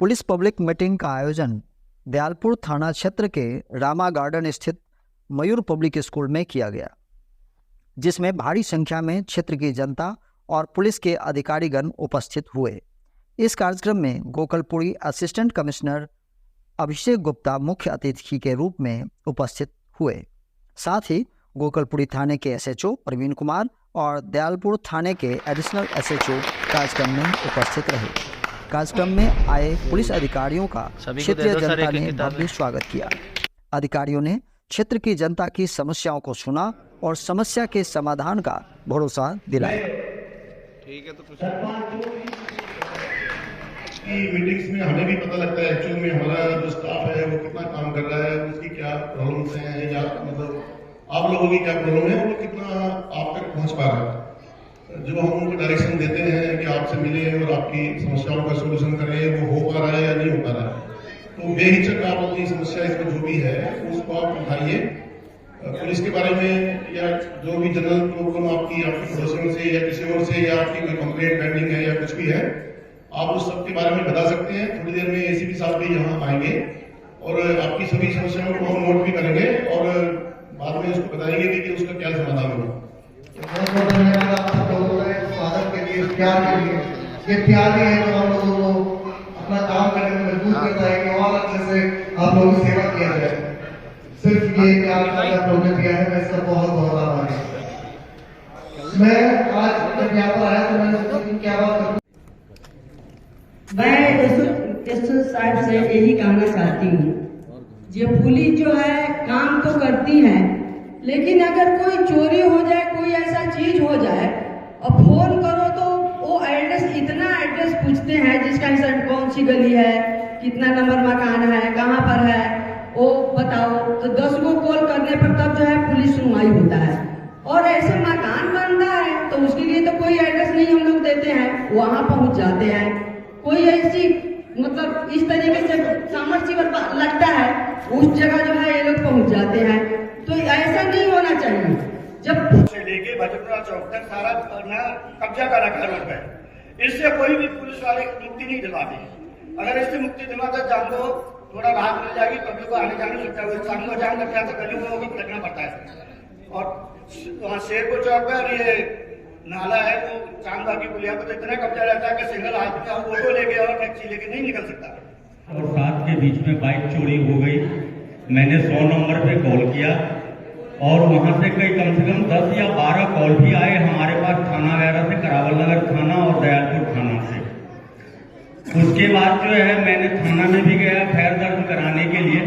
Police public meeting का आयोजन दयालपुर थाना क्षेत्र के रामा गार्डन स्थित मयूर पब्लिक स्कूल में किया गया, जिसमें भारी संख्या में क्षेत्र की जनता और पुलिस के अधिकारीगण उपस्थित हुए। इस कार्यक्रम में गोकलपुरी असिस्टेंट कमिश्नर अभिषेक गुप्ता मुख्य अतिथि के रूप में उपस्थित हुए। साथ ही गोकलपुरी थाने के एसएचओ प्रवीण कुमार और दयालपुर थाने के एडिशनल एसएचओ कार्यक्रम में उपस्थित रहे। कार्यक्रम में आए पुलिस अधिकारियों का क्षेत्रीय जनता ने भव्य स्वागत किया। अधिकारियों ने क्षेत्र की जनता की समस्याओं को सुना और समस्या के समाधान का भरोसा दिलाया। ठीक है, तो मीटिंग्स में हमें भी पता लगता है एक्चुअल में हमारा जो स्टाफ है वो कितना काम कर रहा है, उसकी क्या प्रॉब्लम्स हैं, या मतलब आप लोगों की क्या प्रॉब्लम है, वो कितना आप तक पहुंच पा रहा है। जो हम उनको डायरेक्शन देते हैं कि आपसे मिले और आपकी समस्याओं का सोल्यूशन करें, वो हो पा रहा है या नहीं हो पा रहा है। तो बेहिचक आप अपनी समस्या इसमें जो भी है उसको आप उठाइए। पुलिस के बारे में या जो भी जनरल प्रॉब्लम आपकी पड़ोसियों से या किसी और से, या आपकी कोई कंप्लेंट पेंडिंग है या कुछ भी है, आप उस सब के बारे में बता सकते हैं। थोड़ी देर में एसीपी साहब भी यहाँ आएंगे और आपकी सभी समस्याओं को हम नोट भी करेंगे और बाद में उसको बताएंगे कि उसका क्या समाधान होगा। बहुत बहुत धन्यवाद आप सब लोगों के स्वागत के लिए, प्यार के लिए। ये प्यार ही है जो हम लोगों को अपना काम करने में मजबूर करता है कि और अच्छे से आप लोगों की सेवा किया जाए। सिर्फ ये प्यार आप लोगों ने दिया है, मैं इसका बहुत बहुत आभारी हूँ। मैं आज जब यहाँ पर आया तो मैंने सोचा कि क्या बात करूँ। मैं एसएसपी साहब से यही कहना चाहती हूँ, ये पुलिस जो है काम तो करती है, लेकिन अगर कोई चोरी हो जाए, कोई ऐसा चीज हो जाए और फोन करो तो वो इतना एड्रेस पूछते हैं जिसका हिसाब कौन सी गली है, कितना नंबर मकान है, कहाँ पर है, वो बताओ। तो 10 को कॉल करने पर तब जो है पुलिस सुनवाई होता है। और ऐसे मकान बनता है तो उसके लिए तो कोई एड्रेस नहीं हम लोग देते हैं, वहां पहुंच जाते हैं। कोई ऐसी मतलब इस तरीके से समर्सिबल लगता है, उस जगह जो है ये लोग पहुंच जाते हैं। तो ऐसा नहीं होना चाहिए। जब से लेके भजपुरा चौक तक सारा कब्जा कर रखा है लोग है, इससे कोई भी पुलिस वाले मुक्ति नहीं दिलाते। अगर इससे मुक्ति दिलाता जान दो थोड़ा राहत मिल जाएगी, पब्लिक को आने जाने नहीं सकता है। शाम को जाम लगता है तो गली लोगों को भटकना पड़ता है। और वहाँ शेरपुर चौक पर ये नाला है, वो चांदबाग की पुलिया पर इतना कब्जा रहता है कि सिंगल आदमी का ऑटो लेके और टैक्सी लेके नहीं निकल सकता। और 7 के बीच में बाइक चोरी हो गई। मैंने 100 नंबर पे कॉल किया और वहां से कम से कम 10 या 12 कॉल भी आए हमारे पास थाना वगैरह से, करावल नगर थाना और दयालपुर थाना से। उसके बाद जो है मैंने थाना में भी गया खैर दर्ज कराने के लिए,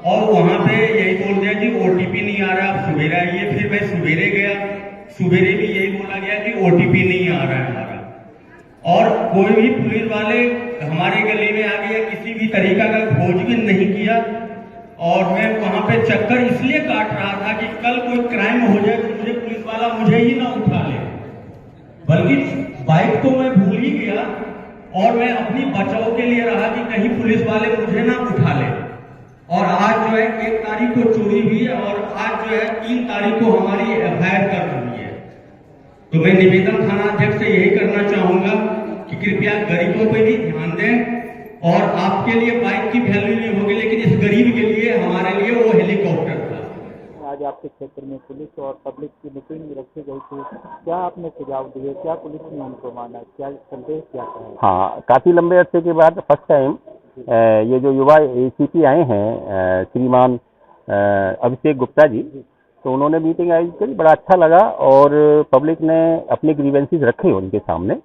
और वहां पे यही बोल दिया कि ओटीपी नहीं आ रहा, आप सवेरे आइए। फिर मैं सवेरे गया, सवेरे भी यही बोला गया कि ओटीपी नहीं आ रहा है हमारा। और कोई भी पुलिस वाले हमारे गली में आ गया, किसी भी तरीका का खोजबीन नहीं किया। और मैं वहां पे चक्कर इसलिए काट रहा था कि कल कोई क्राइम हो जाए तो मुझे पुलिस वाला मुझे ही ना उठा ले, बल्कि बाइक तो मैं भूल ही गया और मैं अपनी बचाव के लिए रहा कि कहीं पुलिस वाले मुझे ना उठा ले। और आज जो है 1 तारीख को चोरी हुई है और आज जो है 3 तारीख को हमारी एफआईआर कर हुई है। तो मैं निवेदन थाना अध्यक्ष से यही करना चाहूंगा कि कृपया गरीबों पे भी ध्यान दें। और आपके लिए बाइक की वैल्यू नहीं होगी, लेकिन इस गरीब के लिए हमारे लिए वो हेलीकॉप्टर था। आज आपके क्षेत्र में पुलिस और पब्लिक की मीटिंग रखी गई थी, क्या आपने सुझाव दिए, क्या पुलिस ने उनको माना, क्या संदेश क्या है? हाँ, काफ़ी लंबे अरसे के बाद फर्स्ट टाइम ये जो युवा एसीपी आए हैं श्रीमान अभिषेक गुप्ता जी, तो उन्होंने मीटिंग आयोजित करी, बड़ा अच्छा लगा। और पब्लिक ने अपने ग्रीवेंसेस रखे उनके सामने,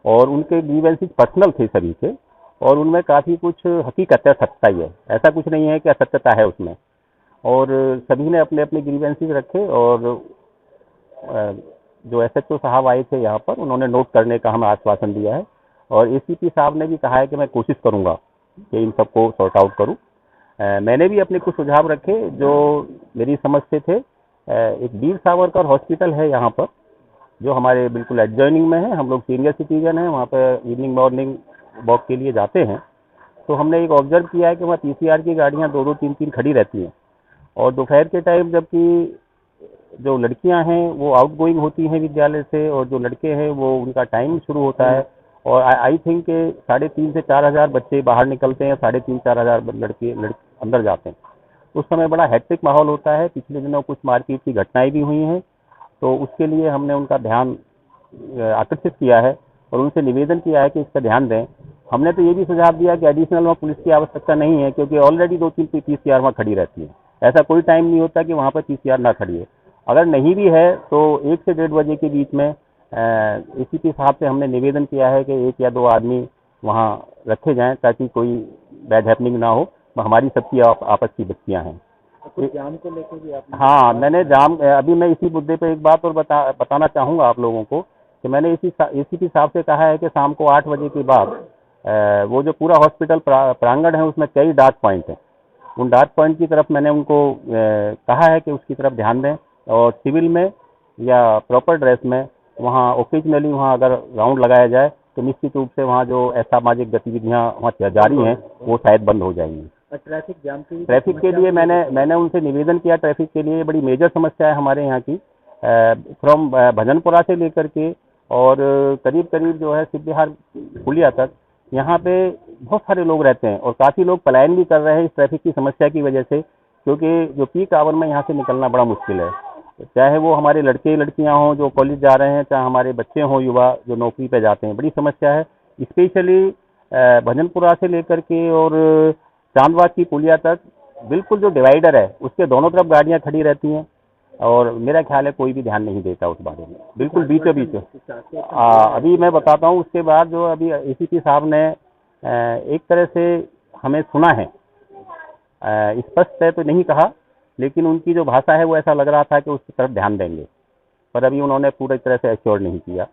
और उनके ग्रीवेंसेस पर्सनल थे सभी से, और उनमें काफ़ी कुछ हकीकत है, सच्चाई है, ऐसा कुछ नहीं है कि असत्यता है उसमें। और सभी ने अपने अपने ग्रीवेंसेस रखे, और जो एसएचओ साहब आए थे यहाँ पर, उन्होंने नोट करने का हमें आश्वासन दिया है। और एसीपी साहब ने भी कहा है कि मैं कोशिश करूँगा कि इन सबको सॉर्ट आउट करूँ। मैंने भी अपने कुछ सुझाव रखे जो मेरी समझ से थे। एक वीर सावरकर हॉस्पिटल है यहाँ पर, जो हमारे बिल्कुल एडजॉइनिंग में है। हम लोग सीनियर सिटीजन हैं, वहाँ पर इवनिंग मॉर्निंग वॉक के लिए जाते हैं। तो हमने एक ऑब्जर्व किया है कि वहाँ पीसीआर की गाड़ियाँ 2-2, 3-3 खड़ी रहती हैं, और दोपहर के टाइम जबकि जो लड़कियां हैं वो आउटगोइंग होती हैं विद्यालय से, और जो लड़के हैं वो उनका टाइम शुरू होता है और आई थिंक 3,500 से 4,000 बच्चे बाहर निकलते हैं, 3,500-4,000 लड़के अंदर जाते हैं। उस समय बड़ा हैट्रिक माहौल होता है। पिछले दिनों कुछ मारपीट की घटनाएं भी हुई हैं, तो उसके लिए हमने उनका ध्यान आकर्षित किया है और उनसे निवेदन किया है कि इस पर ध्यान दें। हमने तो ये भी सुझाव दिया कि एडिशनल वहाँ पुलिस की आवश्यकता नहीं है, क्योंकि ऑलरेडी 2-3 पीसीआर वहाँ खड़ी रहती है। ऐसा कोई टाइम नहीं होता कि वहाँ पर पीसीआर ना खड़ी है। अगर नहीं भी है तो 1 से 1:30 बजे के बीच में एसीपी साहब से हमने निवेदन किया है कि 1 या 2 आदमी वहाँ रखे जाएं, ताकि कोई बैड हैपनिंग ना हो। हमारी सबकी आपस की बच्चियां हैं। जाम को लेकर भी आप? हाँ, मैंने जाम, अभी मैं इसी मुद्दे पे एक बात और बताना चाहूँगा आप लोगों को कि मैंने एसीपी साहब से कहा है कि शाम को 8 बजे के बाद वो जो पूरा हॉस्पिटल प्रांगण है उसमें कई डार्क पॉइंट हैं। उन डार्क पॉइंट की तरफ मैंने उनको कहा है कि उसकी तरफ ध्यान दें, और सिविल में या प्रॉपर ड्रेस में वहाँ ओकेजनली वहाँ अगर राउंड लगाया जाए तो निश्चित रूप से वहाँ जो असामाजिक गतिविधियाँ वहाँ जारी हैं वो शायद बंद हो जाएंगी। ट्रैफिक जाम की ट्रैफिक के लिए मैंने उनसे निवेदन किया। ट्रैफिक के लिए बड़ी मेजर समस्या है हमारे यहाँ की, फ्रॉम भजनपुरा से लेकर के और करीब करीब जो है सिद्धिहार पुलिया तक यहाँ पे बहुत सारे लोग रहते हैं और काफ़ी लोग पलायन भी कर रहे हैं इस ट्रैफिक की समस्या की वजह से, क्योंकि जो पीक आवर में यहाँ से निकलना बड़ा मुश्किल है। चाहे वो हमारे लड़के लड़कियाँ हों जो कॉलेज जा रहे हैं, चाहे हमारे बच्चे हों युवा जो नौकरी पे जाते हैं, बड़ी समस्या है। स्पेशली भजनपुरा से लेकर के और चांदबाग की पुलिया तक बिल्कुल जो डिवाइडर है उसके दोनों तरफ गाड़ियां खड़ी रहती हैं और मेरा ख्याल है कोई भी ध्यान नहीं देता उस बारे में, बिल्कुल बीचों बीच। अभी मैं बताता हूँ, उसके बाद जो अभी एसीपी साहब ने एक तरह से हमें सुना है, स्पष्ट है तो नहीं कहा, लेकिन उनकी जो भाषा है वो ऐसा लग रहा था कि उसकी तरफ ध्यान देंगे, पर अभी उन्होंने पूरी तरह से एश्योर नहीं किया।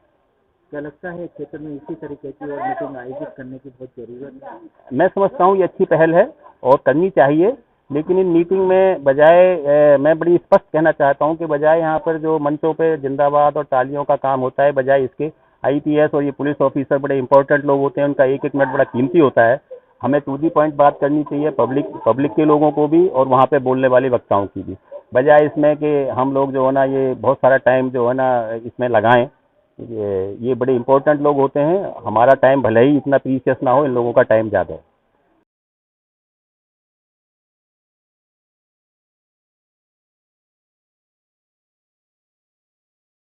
क्या लगता है क्षेत्र में इसी तरीके की और मीटिंग आयोजित करने की बहुत जरूरत है? मैं समझता हूँ ये अच्छी पहल है और करनी चाहिए, लेकिन इन मीटिंग में बजाय मैं बड़ी स्पष्ट कहना चाहता हूँ कि बजाय यहाँ पर जो मंचों पे जिंदाबाद और तालियों का काम होता है, बजाय इसके आईपीएस और ये पुलिस ऑफिसर बड़े इंपॉर्टेंट लोग होते हैं, उनका एक एक मिनट बड़ा कीमती होता है। हमें टू दी पॉइंट बात करनी चाहिए पब्लिक के लोगों को भी और वहाँ पे बोलने वाले वक्ताओं की भी, बजाय इसमें कि हम लोग जो है ना ये बहुत सारा टाइम जो है ना इसमें लगाएं। ये बड़े इंपॉर्टेंट लोग होते हैं, हमारा टाइम भले ही इतना प्रीशियस ना हो, इन लोगों का टाइम ज़्यादा है।